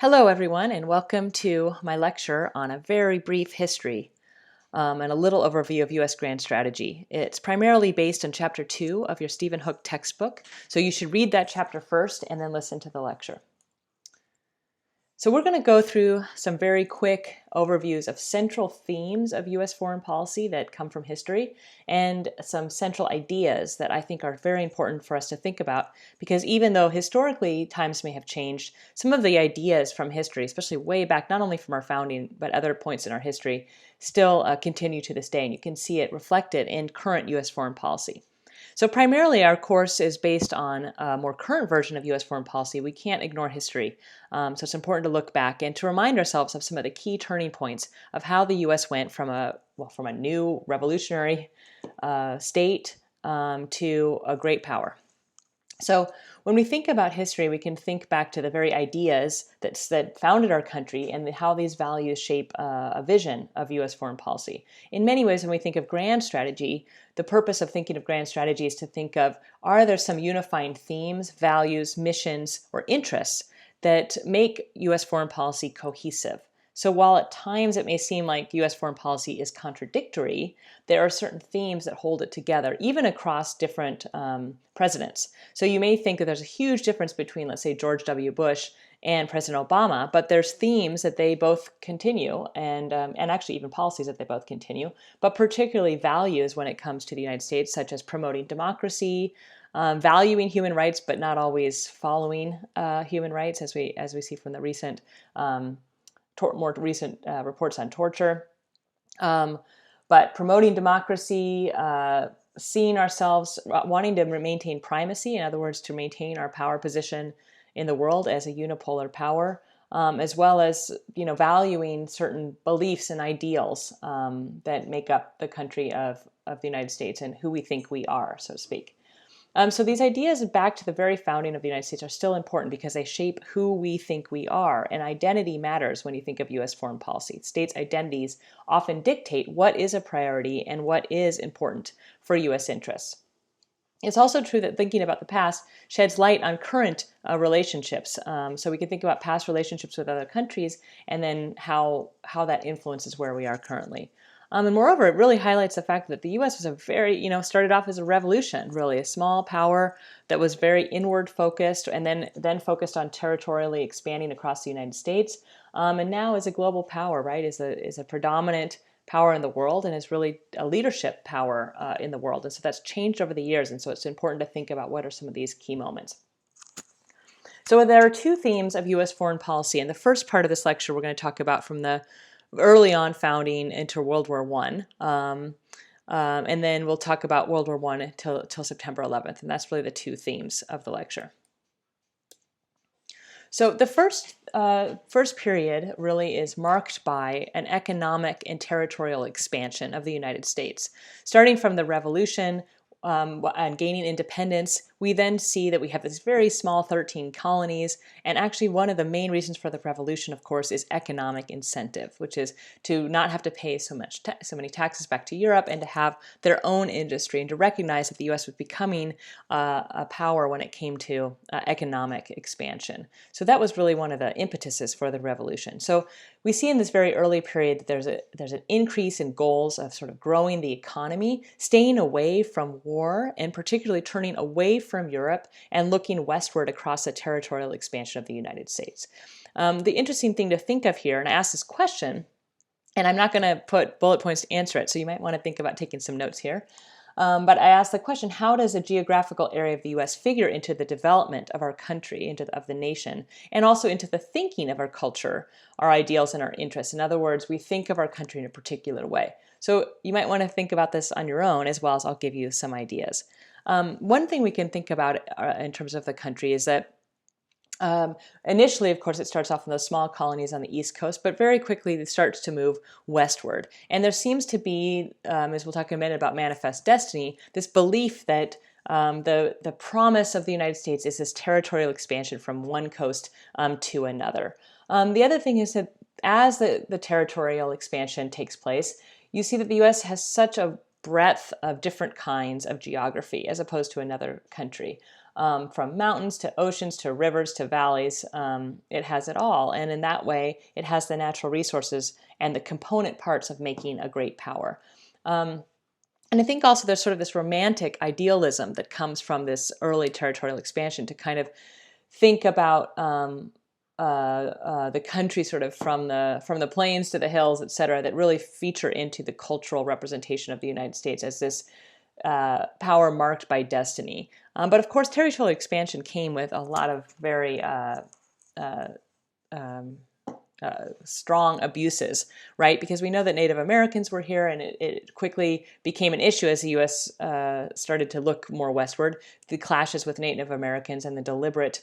Hello, everyone, and welcome to my lecture on a very brief history and a little overview of U.S. grand strategy. It's primarily based on Chapter 2 of your Stephen Hook textbook, so you should read that chapter first and then listen to the lecture. So we're going to go through some very quick overviews of central themes of U.S. foreign policy that come from history and some central ideas that I think are very important for us to think about, because even though historically times may have changed, some of the ideas from history, especially way back, not only from our founding, but other points in our history, still continue to this day, and you can see it reflected in current U.S. foreign policy. So primarily our course is based on a more current version of U.S. foreign policy. We can't ignore history. So it's important to look back and to remind ourselves of some of the key turning points of how the U.S. went from a new revolutionary state to a great power. So when we think about history, we can think back to the very ideas that founded our country and how these values shape a vision of U.S. foreign policy. In many ways, when we think of grand strategy, the purpose of thinking of grand strategy is to think of, are there some unifying themes, values, missions, or interests that make U.S. foreign policy cohesive? So while at times it may seem like U.S. foreign policy is contradictory, there are certain themes that hold it together, even across different presidents. So you may think that there's a huge difference between, let's say, George W. Bush and President Obama, but there's themes that they both continue, and actually even policies that they both continue, but particularly values when it comes to the United States, such as promoting democracy, valuing human rights, but not always following human rights, as we see from the recent more recent reports on torture, but promoting democracy, seeing ourselves wanting to maintain primacy, in other words, to maintain our power position in the world as a unipolar power, as well as valuing certain beliefs and ideals that make up the country of the United States and who we think we are, so to speak. So these ideas back to the very founding of the United States are still important because they shape who we think we are. And identity matters when you think of U.S. foreign policy. States' identities often dictate what is a priority and what is important for U.S. interests. It's also true that thinking about the past sheds light on current relationships. So we can think about past relationships with other countries and then how that influences where we are currently. And moreover, it really highlights the fact that the U.S. was a very, started off as a revolution, really, a small power that was very inward focused and then focused on territorially expanding across the United States. And now is a global power, right, is a predominant power in the world and is really a leadership power in the world. And so that's changed over the years. And so it's important to think about what are some of these key moments. So there are two themes of U.S. foreign policy. In the first part of this lecture, we're going to talk about from the early on founding into World War I. And then we'll talk about World War I till September 11th. And that's really the two themes of the lecture. So the first period really is marked by an economic and territorial expansion of the United States. Starting from the Revolution and gaining independence, we then see that we have this very small 13 colonies, and actually one of the main reasons for the revolution, of course, is economic incentive, which is to not have to pay so many taxes back to Europe and to have their own industry, and to recognize that the U.S. was becoming a power when it came to economic expansion. So that was really one of the impetuses for the revolution. So we see in this very early period that there's an increase in goals of sort of growing the economy, staying away from war, and particularly turning away from Europe and looking westward across the territorial expansion of the United States. The interesting thing to think of here, and I ask this question, and I'm not going to put bullet points to answer it, so you might want to think about taking some notes here. But I asked the question, how does a geographical area of the U.S. figure into the development of our country, of the nation, and also into the thinking of our culture, our ideals, and our interests? In other words, we think of our country in a particular way. So you might want to think about this on your own, as well as I'll give you some ideas. One thing we can think about in terms of the country is that initially, of course, it starts off in those small colonies on the East Coast, but very quickly it starts to move westward. And there seems to be, as we'll talk in a minute about manifest destiny, this belief that the promise of the United States is this territorial expansion from one coast to another. The other thing is that as the territorial expansion takes place, you see that the U.S. has such a breadth of different kinds of geography as opposed to another country. From mountains to oceans to rivers to valleys, it has it all. And in that way, it has the natural resources and the component parts of making a great power. And I think also there's sort of this romantic idealism that comes from this early territorial expansion to kind of think about the country sort of from the plains to the hills, et cetera, that really feature into the cultural representation of the United States as this power marked by destiny. But of course, territorial expansion came with a lot of very strong abuses, right? Because we know that Native Americans were here, and it quickly became an issue as the U.S. Started to look more westward. The clashes with Native Americans and the deliberate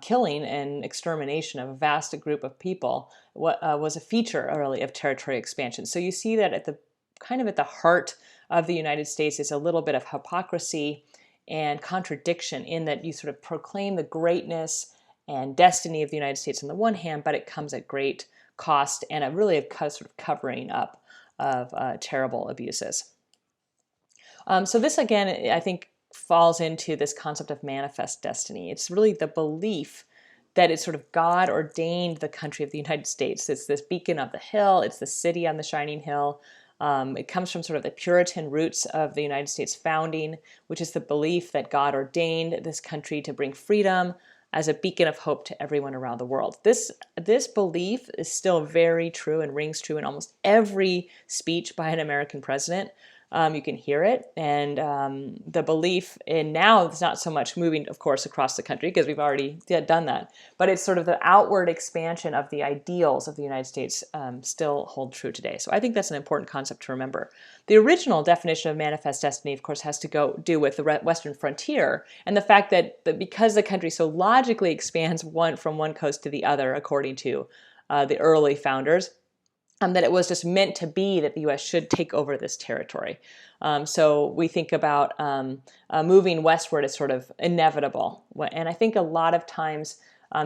killing and extermination of a vast group of people was a feature early of territorial expansion. So you see that at the heart of the United States is a little bit of hypocrisy and contradiction in that you sort of proclaim the greatness and destiny of the United States on the one hand, but it comes at great cost and a sort of covering up of terrible abuses. So this, again, I think falls into this concept of manifest destiny. It's really the belief that it's sort of God ordained the country of the United States. It's this beacon of the hill. It's the city on the shining hill. It comes from sort of the Puritan roots of the United States founding, which is the belief that God ordained this country to bring freedom as a beacon of hope to everyone around the world. This belief is still very true and rings true in almost every speech by an American president. You can hear it, and the belief in now it's not so much moving, of course, across the country because we've already done that, but it's sort of the outward expansion of the ideals of the United States still hold true today. So I think that's an important concept to remember. The original definition of manifest destiny, of course, has to do with the western frontier and the fact that because the country so logically expands from one coast to the other, according to the early founders, that it was just meant to be that the U.S. should take over this territory. So we think about moving westward as sort of inevitable. And I think a lot of times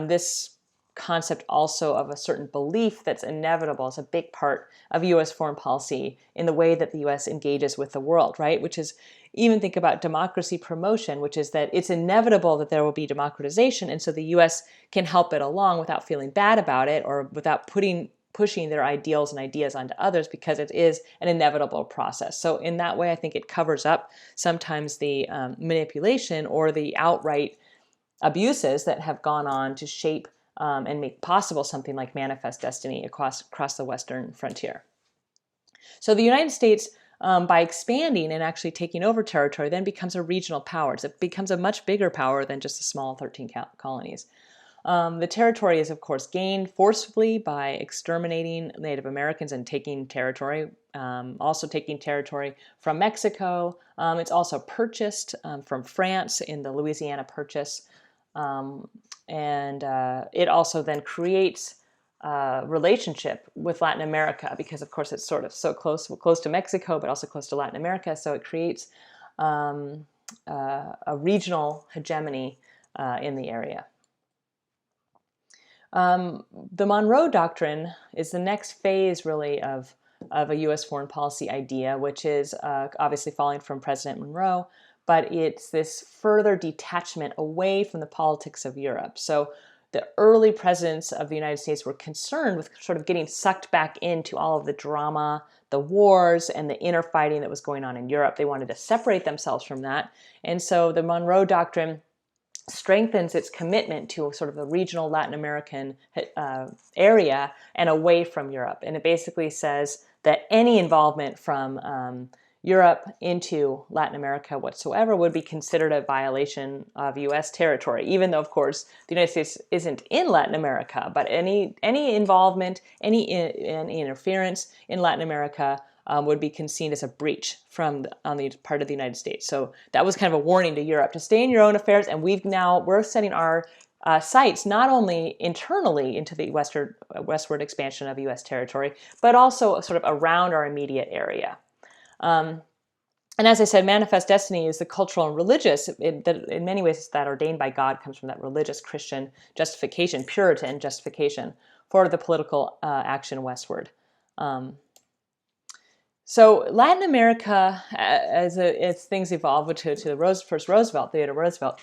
this concept also of a certain belief that's inevitable is a big part of U.S. foreign policy in the way that the U.S. engages with the world, right? Which is, even think about democracy promotion, which is that it's inevitable that there will be democratization, and so the U.S. can help it along without feeling bad about it or without pushing their ideals and ideas onto others because it is an inevitable process. So in that way, I think it covers up sometimes the manipulation or the outright abuses that have gone on to shape and make possible something like manifest destiny across the western frontier. So the United States, by expanding and actually taking over territory, then becomes a regional power. It becomes a much bigger power than just the small 13 colonies. The territory is, of course, gained forcibly by exterminating Native Americans and taking territory, also taking territory from Mexico. It's also purchased from France in the Louisiana Purchase. And it also then creates a relationship with Latin America because, of course, it's sort of so close to Mexico, but also close to Latin America. So it creates a regional hegemony in the area. The Monroe Doctrine is the next phase, really, of a U.S. foreign policy idea, which is obviously following from President Monroe, but it's this further detachment away from the politics of Europe. So the early presidents of the United States were concerned with sort of getting sucked back into all of the drama, the wars, and the inner fighting that was going on in Europe. They wanted to separate themselves from that. And so the Monroe Doctrine strengthens its commitment to sort of a regional Latin American area and away from Europe. And it basically says that any involvement from Europe into Latin America whatsoever would be considered a violation of U.S. territory, even though, of course, the United States isn't in Latin America. But any involvement, any interference in Latin America would be seen as a breach on the part of the United States. So that was kind of a warning to Europe to stay in your own affairs. And we're setting our sights not only internally into the westward expansion of U.S. territory, but also sort of around our immediate area. And as I said, manifest destiny is the cultural and religious. In many ways, that ordained by God comes from that religious Christian justification, Puritan justification for the political action westward. So Latin America, as things evolved to the first Roosevelt, Theodore Roosevelt,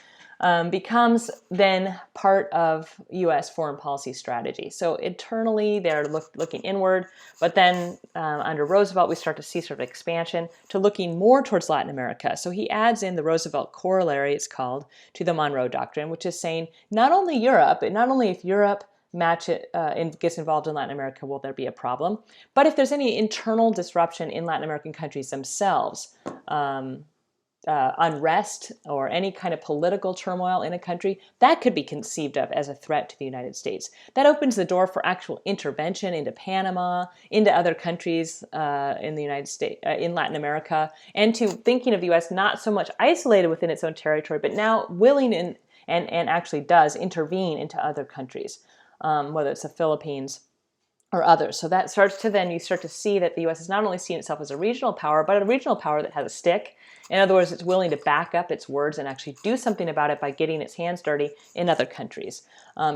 becomes then part of U.S. foreign policy strategy. So internally, they're looking inward, but then under Roosevelt, we start to see sort of expansion to looking more towards Latin America. So he adds in the Roosevelt corollary, it's called, to the Monroe Doctrine, which is saying not only if Europe gets involved in Latin America, will there be a problem? But if there's any internal disruption in Latin American countries themselves, unrest or any kind of political turmoil in a country, that could be conceived of as a threat to the United States. That opens the door for actual intervention into Panama, into other countries in the United States, in Latin America, and to thinking of the U.S. not so much isolated within its own territory, but now willing and actually does intervene into other countries, whether it's the Philippines or others. So that starts to then, you start to see that the U.S. is not only seeing itself as a regional power, but a regional power that has a stick. In other words, it's willing to back up its words and actually do something about it by getting its hands dirty in other countries.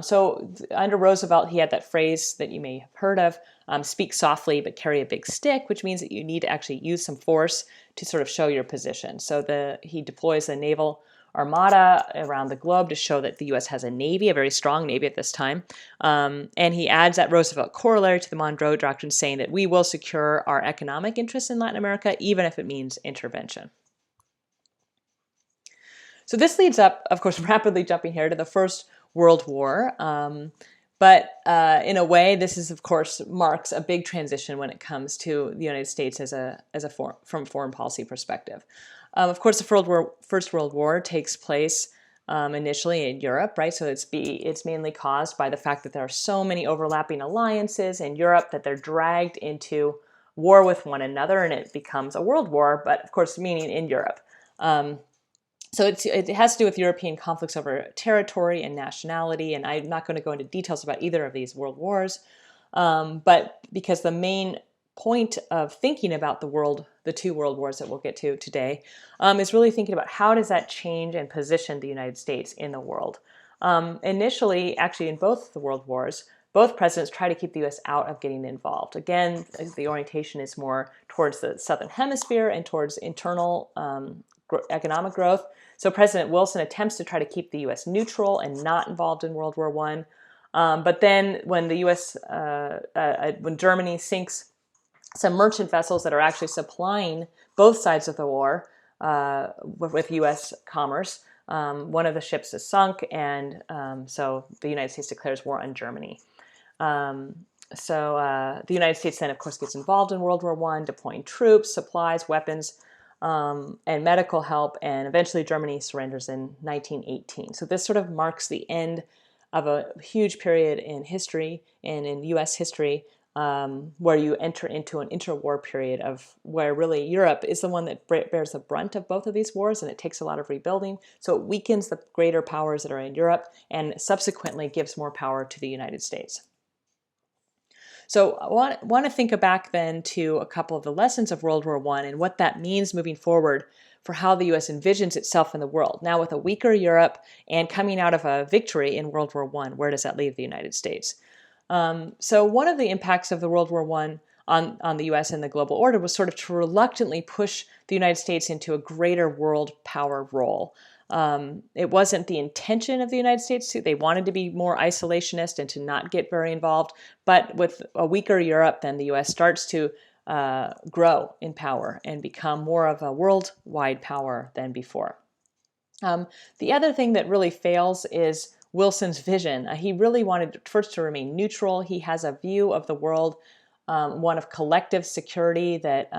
So under Roosevelt, he had that phrase that you may have heard of, speak softly but carry a big stick, which means that you need to actually use some force to sort of show your position. So he deploys the naval armada around the globe to show that the U.S. has a navy, a very strong navy at this time. And he adds that Roosevelt corollary to the Monroe Doctrine, saying that we will secure our economic interests in Latin America, even if it means intervention. So this leads up, of course, rapidly jumping here to the First World War. But in a way, this is, of course, marks a big transition when it comes to the United States from a foreign policy perspective. Of course, the First World War takes place initially in Europe, right? So it's mainly caused by the fact that there are so many overlapping alliances in Europe that they're dragged into war with one another, and it becomes a world war, but of course, meaning in Europe. So it has to do with European conflicts over territory and nationality, and I'm not going to go into details about either of these world wars, but because the main point of thinking about the two world wars that we'll get to today, is really thinking about how does that change and position the United States in the world. Initially, actually in both the world wars, both presidents try to keep the U.S. out of getting involved. Again, the orientation is more towards the Southern Hemisphere and towards internal economic growth. So President Wilson attempts to try to keep the U.S. neutral and not involved in World War I. But then when when Germany sinks some merchant vessels that are actually supplying both sides of the war with U.S. commerce, one of the ships is sunk, and so the United States declares war on Germany. So the United States then, of course, gets involved in World War I, deploying troops, supplies, weapons, and medical help, and eventually Germany surrenders in 1918. So this sort of marks the end of a huge period in history and in U.S. history, where you enter into an interwar period where really Europe is the one that bears the brunt of both of these wars, and it takes a lot of rebuilding. So it weakens the greater powers that are in Europe and subsequently gives more power to the United States. So I want to think back then to a couple of the lessons of World War I and what that means moving forward for how the U.S. envisions itself in the world. Now with a weaker Europe and coming out of a victory in World War I, where does that leave the United States? So one of the impacts of the World War I on the U.S. and the global order was sort of to reluctantly push the United States into a greater world power role. It wasn't the intention of the United States they wanted to be more isolationist and to not get very involved. But with a weaker Europe, then the U.S. starts to grow in power and become more of a worldwide power than before. The other thing that really fails is Wilson's vision. He really wanted first to remain neutral. He has a view of the world, one of collective security that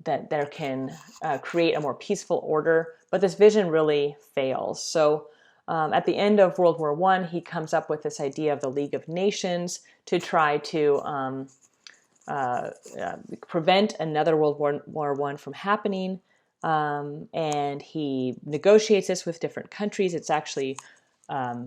there can create a more peaceful order, but this vision really fails. So at the end of World War I, he comes up with this idea of the League of Nations to try to prevent another World War I from happening. And he negotiates this with different countries. It's actually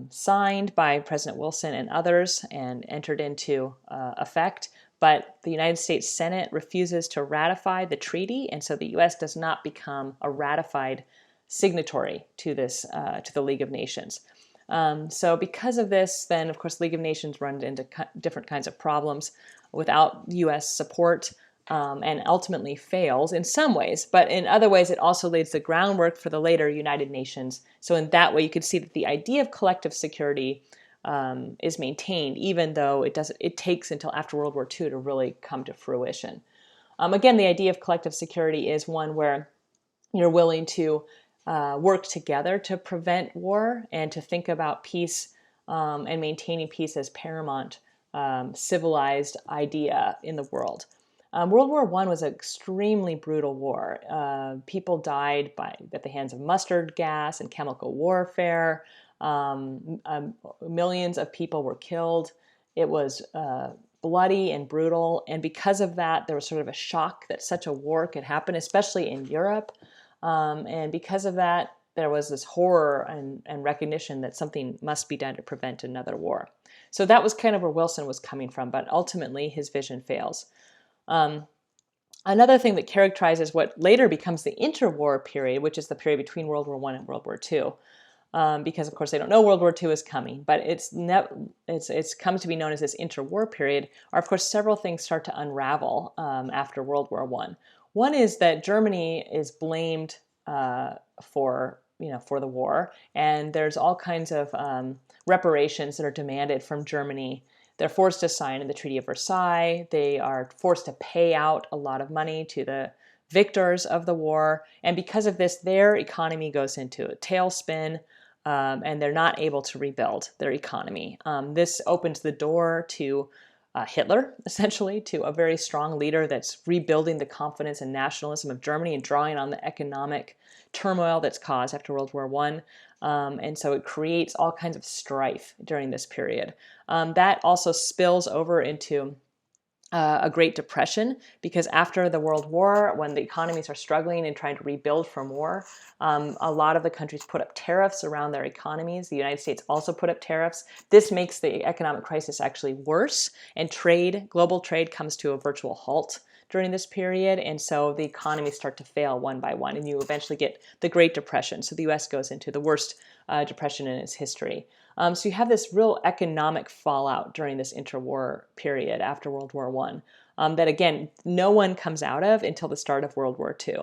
signed by President Wilson and others and entered into effect. But the United States Senate refuses to ratify the treaty, and so the U.S. does not become a ratified signatory to this to the League of Nations. So because of this, then of course League of Nations runs into different kinds of problems. Without U.S. support, and ultimately fails in some ways, but in other ways it also lays the groundwork for the later United Nations. So in that way you could see that the idea of collective security is maintained, even though it takes until after World War II to really come to fruition. Again, the idea of collective security is one where you're willing to work together to prevent war and to think about peace and maintaining peace as paramount civilized idea in the world. World War I was an extremely brutal war. People died at the hands of mustard gas and chemical warfare. Millions of people were killed. It was bloody and brutal. And because of that, there was sort of a shock that such a war could happen, especially in Europe. And because of that, there was this horror and recognition that something must be done to prevent another war. So that was kind of where Wilson was coming from, but ultimately his vision fails. Another thing that characterizes what later becomes the interwar period, which is the period between World War I and World War II, because of course they don't know World War II is coming, but it's come to be known as this interwar period, are of course several things start to unravel after World War I. One is that Germany is blamed for the war, and there's all kinds of reparations that are demanded from Germany. They're forced to sign in the Treaty of Versailles. They are forced to pay out a lot of money to the victors of the war. And because of this, their economy goes into a tailspin, and they're not able to rebuild their economy. This opens the door to Hitler, essentially, to a very strong leader that's rebuilding the confidence and nationalism of Germany and drawing on the economic turmoil that's caused after World War I. And so it creates all kinds of strife during this period. That also spills over into a Great Depression, because after the World War, when the economies are struggling and trying to rebuild from war, a lot of the countries put up tariffs around their economies. The United States also put up tariffs. This makes the economic crisis actually worse, and global trade comes to a virtual halt during this period, and so the economies start to fail one by one, and you eventually get the Great Depression. So the U.S. goes into the worst depression in its history. So you have this real economic fallout during this interwar period after World War I that, again, no one comes out of until the start of World War II.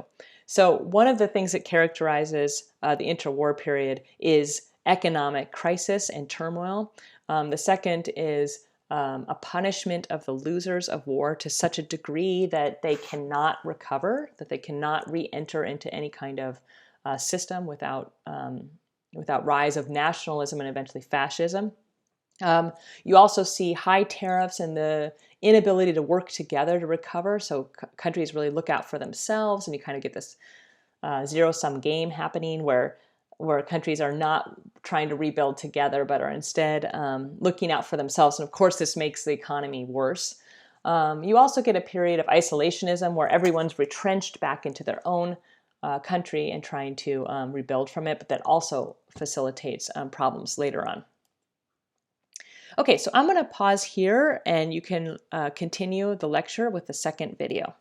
So one of the things that characterizes the interwar period is economic crisis and turmoil. The second is a punishment of the losers of war to such a degree that they cannot recover, that they cannot re-enter into any kind of system without rise of nationalism and eventually fascism. You also see high tariffs and the inability to work together to recover. So countries really look out for themselves, and you kind of get this zero-sum game happening where countries are not trying to rebuild together, but are instead looking out for themselves. And of course, this makes the economy worse. You also get a period of isolationism where everyone's retrenched back into their own country and trying to rebuild from it, but that also facilitates problems later on. Okay, so I'm going to pause here, and you can continue the lecture with the second video.